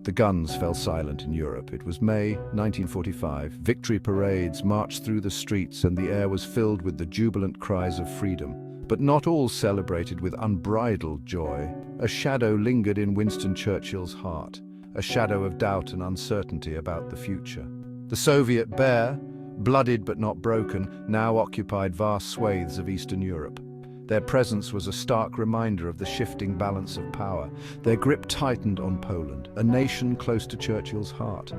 The guns fell silent in Europe. It was May 1945. Victory parades marched through the streets and the air was filled with the jubilant cries of freedom. But not all celebrated with unbridled joy. A shadow lingered in Winston Churchill's heart, a shadow of doubt and uncertainty about the future. The Soviet bear, bloodied but not broken, now occupied vast swathes of Eastern Europe. Their presence was a stark reminder of the shifting balance of power. Their grip tightened on Poland, a nation close to Churchill's heart.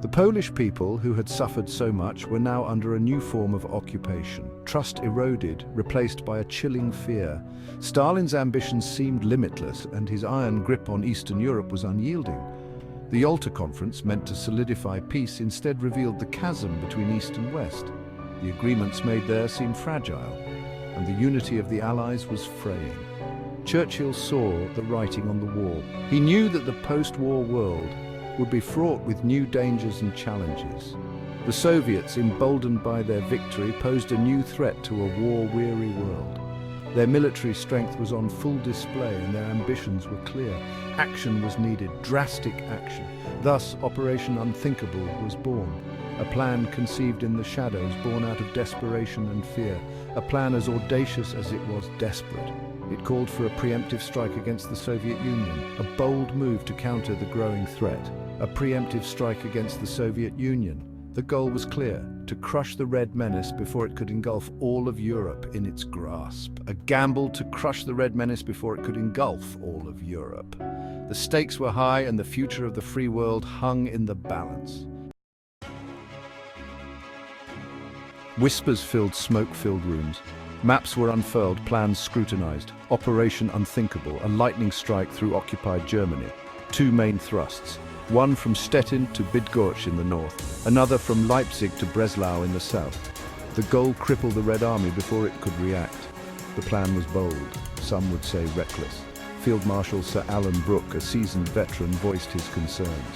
The Polish people, who had suffered so much, were now under a new form of occupation. Trust eroded, replaced by a chilling fear. Stalin's ambitions seemed limitless, and his iron grip on Eastern Europe was unyielding. The Yalta Conference, meant to solidify peace, instead revealed the chasm between East and West. The agreements made there seemed fragile, and the unity of the Allies was fraying. Churchill saw the writing on the wall. He knew that the post-war world would be fraught with new dangers and challenges. The Soviets, emboldened by their victory, posed a new threat to a war-weary world. Their military strength was on full display and their ambitions were clear. Action was needed, drastic action. Thus, Operation Unthinkable was born. A plan conceived in the shadows, born out of desperation and fear. A plan as audacious as it was desperate. It called for a preemptive strike against the Soviet Union, a bold move to counter the growing threat. A preemptive strike against the Soviet Union. The goal was clear: to crush the Red Menace before it could engulf all of Europe in its grasp. A gamble to crush the Red Menace before it could engulf all of Europe. The stakes were high and the future of the free world hung in the balance. Whispers filled smoke-filled rooms. Maps were unfurled, plans scrutinized. Operation Unthinkable, a lightning strike through occupied Germany. Two main thrusts. One from Stettin to Bydgoszcz in the north, another from Leipzig to Breslau in the south. The goal: cripple the Red Army before it could react. The plan was bold, some would say reckless. Field Marshal Sir Alan Brooke, a seasoned veteran, voiced his concerns.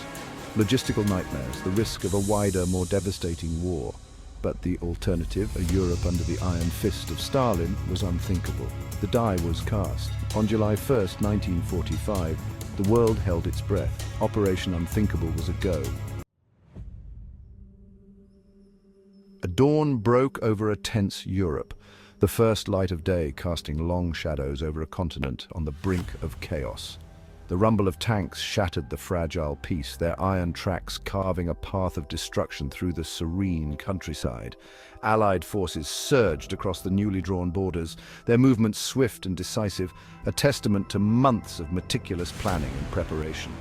Logistical nightmares, the risk of a wider, more devastating war. But the alternative, a Europe under the iron fist of Stalin, was unthinkable. The die was cast. On July 1st, 1945, the world held its breath. Operation Unthinkable was a go. A dawn broke over a tense Europe, the first light of day casting long shadows over a continent on the brink of chaos. The rumble of tanks shattered the fragile peace, their iron tracks carving a path of destruction through the serene countryside. Allied forces surged across the newly drawn borders, their movements swift and decisive, a testament to months of meticulous planning and preparation.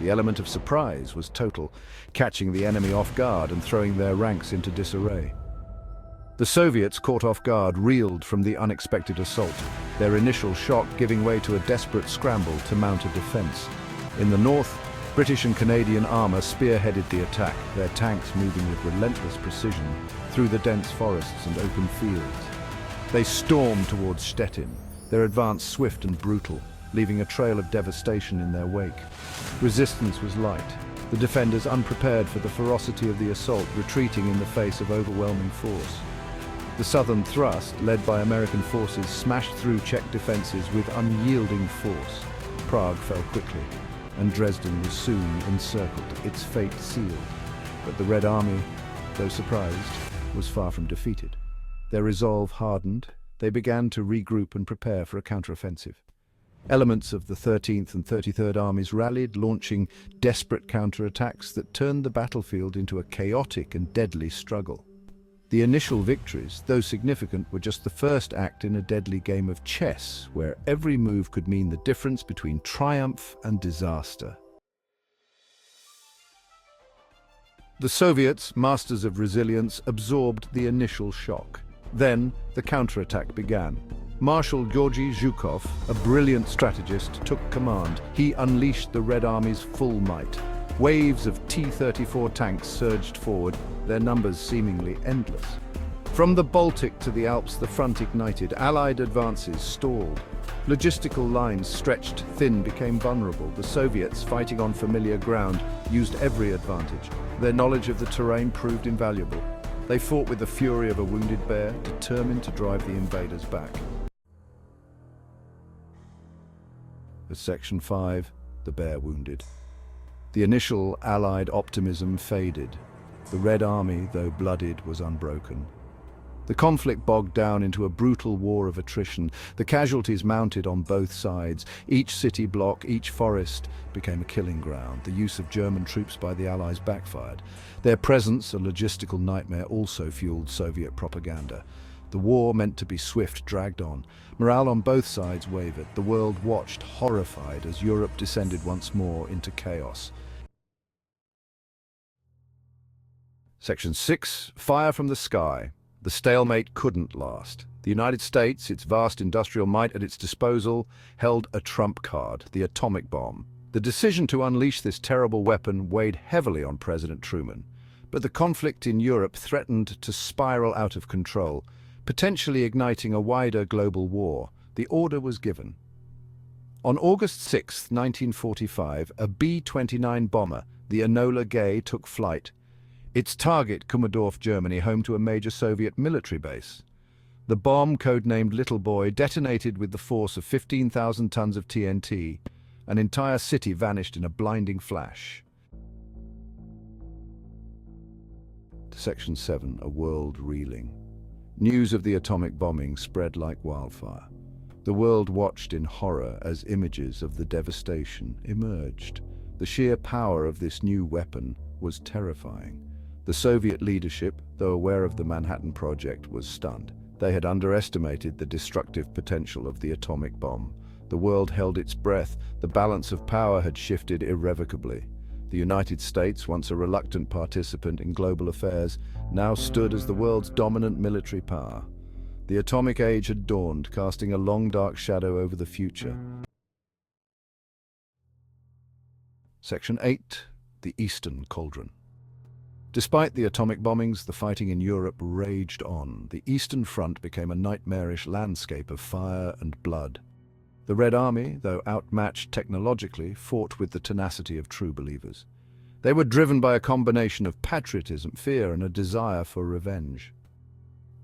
The element of surprise was total, catching the enemy off guard and throwing their ranks into disarray. The Soviets, caught off guard, reeled from the unexpected assault, their initial shock giving way to a desperate scramble to mount a defense. In the north, British and Canadian armor spearheaded the attack, their tanks moving with relentless precision through the dense forests and open fields. They stormed towards Stettin, their advance swift and brutal, leaving a trail of devastation in their wake. Resistance was light, the defenders unprepared for the ferocity of the assault, retreating in the face of overwhelming force. The southern thrust, led by American forces, smashed through Czech defenses with unyielding force. Prague fell quickly, and Dresden was soon encircled, its fate sealed. But the Red Army, though surprised, was far from defeated. Their resolve hardened. They began to regroup and prepare for a counteroffensive. Elements of the 13th and 33rd Armies rallied, launching desperate counterattacks that turned the battlefield into a chaotic and deadly struggle. The initial victories, though significant, were just the first act in a deadly game of chess, where every move could mean the difference between triumph and disaster. The Soviets, masters of resilience, absorbed the initial shock. Then, the counterattack began. Marshal Georgy Zhukov, a brilliant strategist, took command. He unleashed the Red Army's full might. Waves of T-34 tanks surged forward, their numbers seemingly endless. From the Baltic to the Alps, the front ignited. Allied advances stalled. Logistical lines stretched thin, became vulnerable. The Soviets, fighting on familiar ground, used every advantage. Their knowledge of the terrain proved invaluable. They fought with the fury of a wounded bear, determined to drive the invaders back. As Section 5, the bear wounded. The initial Allied optimism faded. The Red Army, though bloodied, was unbroken. The conflict bogged down into a brutal war of attrition. The casualties mounted on both sides. Each city block, each forest became a killing ground. The use of German troops by the Allies backfired. Their presence, a logistical nightmare, also fueled Soviet propaganda. The war, meant to be swift, dragged on. Morale on both sides wavered. The world watched, horrified, as Europe descended once more into chaos. Section 6. Fire from the sky. The stalemate couldn't last. The United States, its vast industrial might at its disposal, held a trump card, the atomic bomb. The decision to unleash this terrible weapon weighed heavily on President Truman. But the conflict in Europe threatened to spiral out of control, potentially igniting a wider global war. The order was given. On August 6, 1945, a B-29 bomber, the Enola Gay, took flight. Its target, Kummersdorf, Germany, home to a major Soviet military base. The bomb, codenamed Little Boy, detonated with the force of 15,000 tons of TNT. An entire city vanished in a blinding flash. Section 7. A world reeling. News of the atomic bombing spread like wildfire. The world watched in horror as images of the devastation emerged. The sheer power of this new weapon was terrifying. The Soviet leadership, though aware of the Manhattan Project, was stunned. They had underestimated the destructive potential of the atomic bomb. The world held its breath. The balance of power had shifted irrevocably. The United States, once a reluctant participant in global affairs, now stood as the world's dominant military power. The atomic age had dawned, casting a long dark shadow over the future. Section 8. The Eastern Cauldron. Despite the atomic bombings, the fighting in Europe raged on. The Eastern Front became a nightmarish landscape of fire and blood. The Red Army, though outmatched technologically, fought with the tenacity of true believers. They were driven by a combination of patriotism, fear, and a desire for revenge.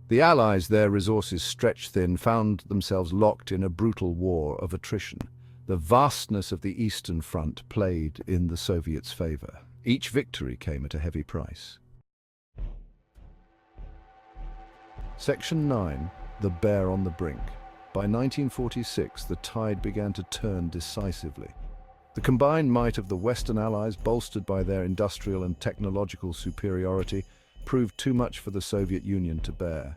The Allies, their resources stretched thin, found themselves locked in a brutal war of attrition. The vastness of the Eastern Front played in the Soviets' favor. Each victory came at a heavy price. Section 9. The Bear on the Brink. By 1946, the tide began to turn decisively. The combined might of the Western Allies, bolstered by their industrial and technological superiority, proved too much for the Soviet Union to bear.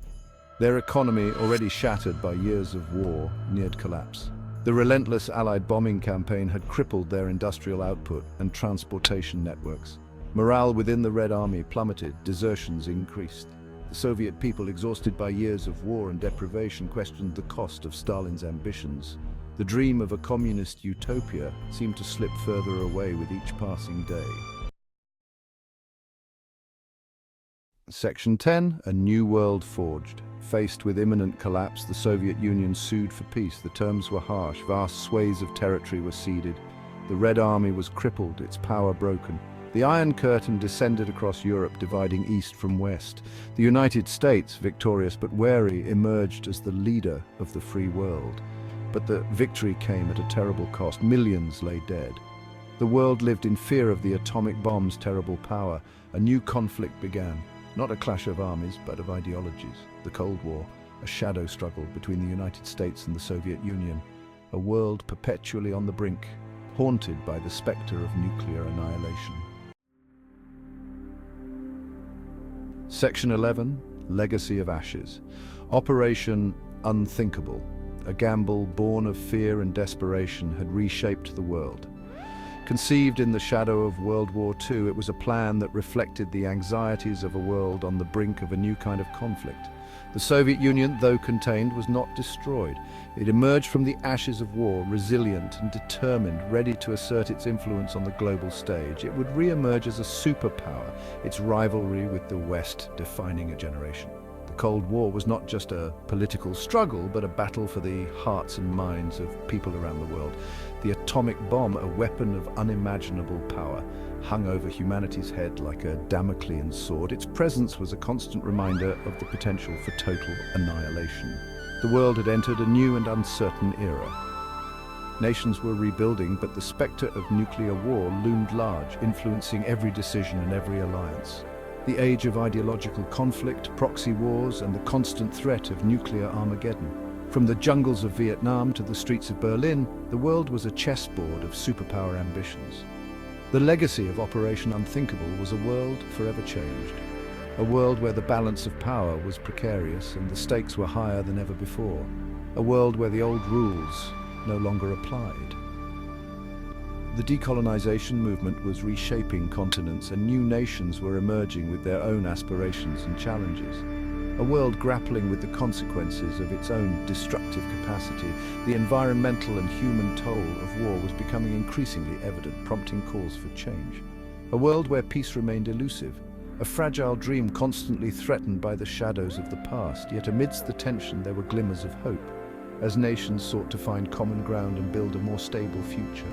Their economy, already shattered by years of war, neared collapse. The relentless Allied bombing campaign had crippled their industrial output and transportation networks. Morale within the Red Army plummeted, desertions increased. The Soviet people, exhausted by years of war and deprivation, questioned the cost of Stalin's ambitions. The dream of a communist utopia seemed to slip further away with each passing day. Section 10. A new world forged. Faced with imminent collapse, the Soviet Union sued for peace. The terms were harsh. Vast swathes of territory were ceded. The Red Army was crippled, its power broken. The Iron Curtain descended across Europe, dividing east from west. The United States, victorious but wary, emerged as the leader of the free world. But the victory came at a terrible cost. Millions lay dead. The world lived in fear of the atomic bomb's terrible power. A new conflict began. Not a clash of armies, but of ideologies. The Cold War, a shadow struggle between the United States and the Soviet Union. A world perpetually on the brink, haunted by the specter of nuclear annihilation. Section 11. Legacy of Ashes. Operation Unthinkable. A gamble born of fear and desperation had reshaped the world. Conceived in the shadow of World War II, it was a plan that reflected the anxieties of a world on the brink of a new kind of conflict. The Soviet Union, though contained, was not destroyed. It emerged from the ashes of war, resilient and determined, ready to assert its influence on the global stage. It would re-emerge as a superpower, its rivalry with the West defining a generation. The Cold War was not just a political struggle, but a battle for the hearts and minds of people around the world. The atomic bomb, a weapon of unimaginable power, hung over humanity's head like a Damoclean sword. Its presence was a constant reminder of the potential for total annihilation. The world had entered a new and uncertain era. Nations were rebuilding, but the specter of nuclear war loomed large, influencing every decision and every alliance. The age of ideological conflict, proxy wars, and the constant threat of nuclear Armageddon. From the jungles of Vietnam to the streets of Berlin, the world was a chessboard of superpower ambitions. The legacy of Operation Unthinkable was a world forever changed. A world where the balance of power was precarious and the stakes were higher than ever before. A world where the old rules no longer applied. The decolonization movement was reshaping continents, and new nations were emerging with their own aspirations and challenges. A world grappling with the consequences of its own destructive capacity. The environmental and human toll of war was becoming increasingly evident, prompting calls for change. A world where peace remained elusive, a fragile dream constantly threatened by the shadows of the past, yet amidst the tension there were glimmers of hope, as nations sought to find common ground and build a more stable future.